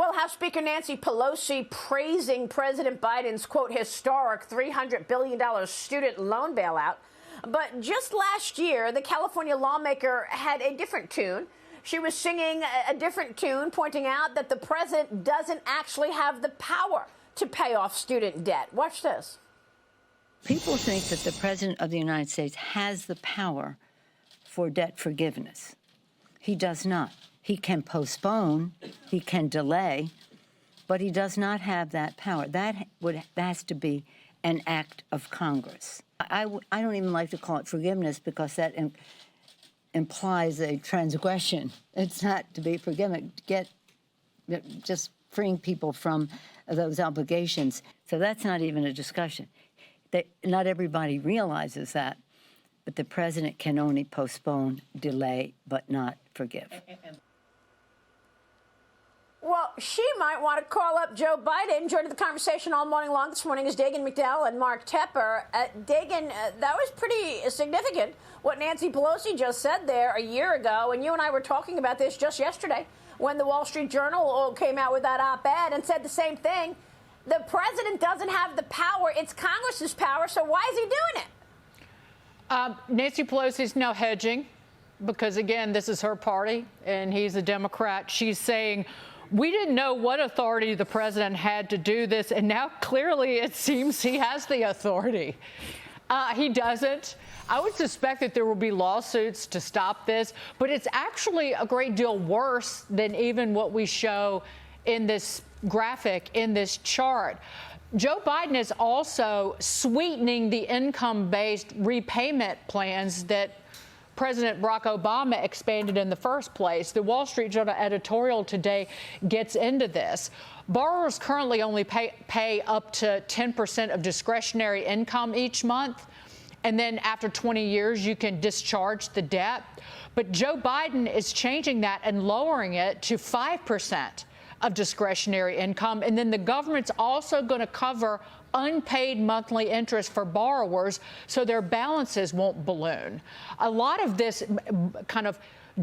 Well, House Speaker Nancy Pelosi praising President Biden's, quote, historic $300 billion student loan bailout. But just last year, the California lawmaker had a different tune. She was singing a different tune, pointing out that the president doesn't actually have the power to pay off student debt. Watch this. People think that the president of the United States has the power for debt forgiveness. He does not. He can postpone, he can delay, but he does not have that power. That has to be an act of Congress. I don't even like to call it forgiveness because that implies a transgression. It's not to be forgiven. Just freeing people from those obligations. So that's not even a discussion. Not everybody realizes that, but the president can only postpone, delay, but not forgive. Well, she might want to call up Joe Biden. Joining the conversation all morning long this morning is Dagen McDowell and Mark Tepper. Dagen, that was pretty significant, what Nancy Pelosi just said there a year ago. And you and I were talking about this just yesterday when the Wall Street Journal came out with that op-ed and said the same thing. The president doesn't have the power. It's Congress's power. So why is he doing it? Nancy Pelosi's now hedging because, again, this is her party and he's a Democrat. She's saying, we didn't know what authority the president had to do this, and now clearly it seems he has the authority. He doesn't. I would suspect that there will be lawsuits to stop this, but it's actually a great deal worse than even what we show in this graphic, in this chart. Joe Biden is also sweetening the income-based repayment plans that President Barack Obama expanded in the first place. The Wall Street Journal editorial today gets into this. Borrowers currently only pay up to 10% of discretionary income each month, and then after 20 years, you can discharge the debt. But Joe Biden is changing that and lowering it to 5% of discretionary income, and then the government's also going to cover unpaid monthly interest for borrowers so their balances won't balloon. A lot of this kind of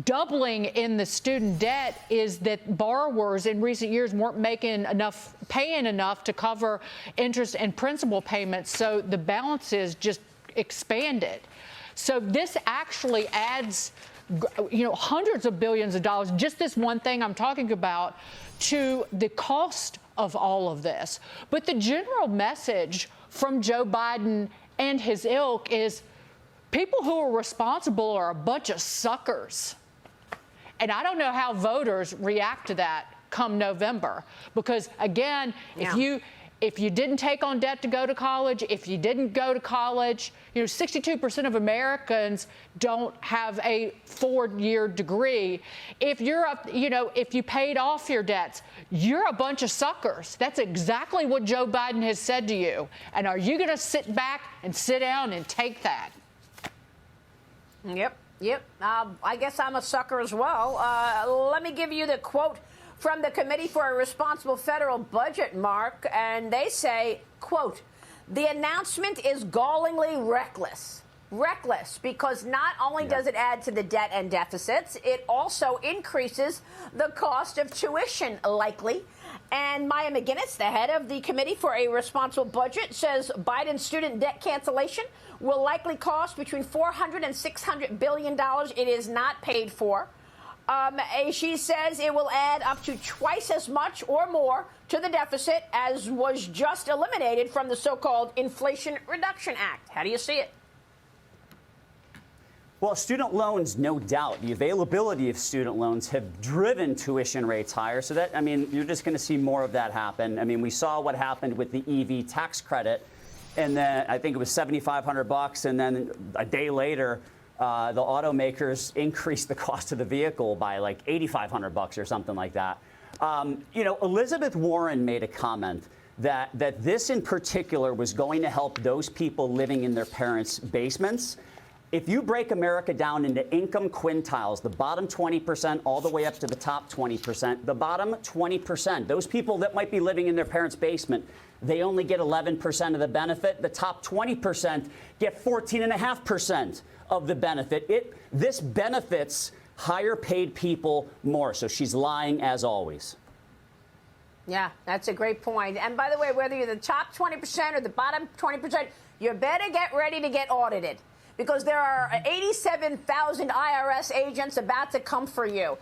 doubling in the student debt is that borrowers in recent years weren't paying enough to cover interest and principal payments, so the balances just expanded. So this actually adds, hundreds of billions of dollars, just this one thing I'm talking about, to the cost of all of this. But the general message from Joe Biden and his ilk is people who are responsible are a bunch of suckers. And I don't know how voters react to that come November, because again, if you didn't take on debt to go to college, if you didn't go to college, 62% of Americans don't have a 4-year degree. If if you paid off your debts, you're a bunch of suckers. That's exactly what Joe Biden has said to you. And are you going to sit back and sit down and take that? Yep. I guess I'm a sucker as well. Let me give you the quote from the Committee for a Responsible Federal Budget, Mark, and they say, quote, the announcement is gallingly reckless. Reckless because not only does it add to the debt and deficits, it also increases the cost of tuition, likely. And Maya McGinnis, the head of the Committee for a Responsible Budget, says Biden's student debt cancellation will likely cost between $400 and $600 billion. It is not paid for. She says it will add up to twice as much or more to the deficit as was just eliminated from the so-called Inflation Reduction Act. How do you see it? Well, student loans, no doubt. The availability of student loans have driven tuition rates higher. So that, you're just going to see more of that happen. We saw what happened with the EV tax credit, and then I think it was $7,500, and then a day later, the automakers increased the cost of the vehicle by like $8,500 or something like that. Elizabeth Warren made a comment that this in particular was going to help those people living in their parents' basements. If you break America down into income quintiles, the bottom 20% all the way up to the top 20%, the bottom 20%, those people that might be living in their parents' basement, they only get 11% of the benefit. The top 20% get 14.5% of the benefit. This benefits higher paid people more. So she's lying as always. Yeah, that's a great point. And by the way, whether you're the top 20% or the bottom 20%, you better get ready to get audited, because there are 87,000 IRS agents about to come for you.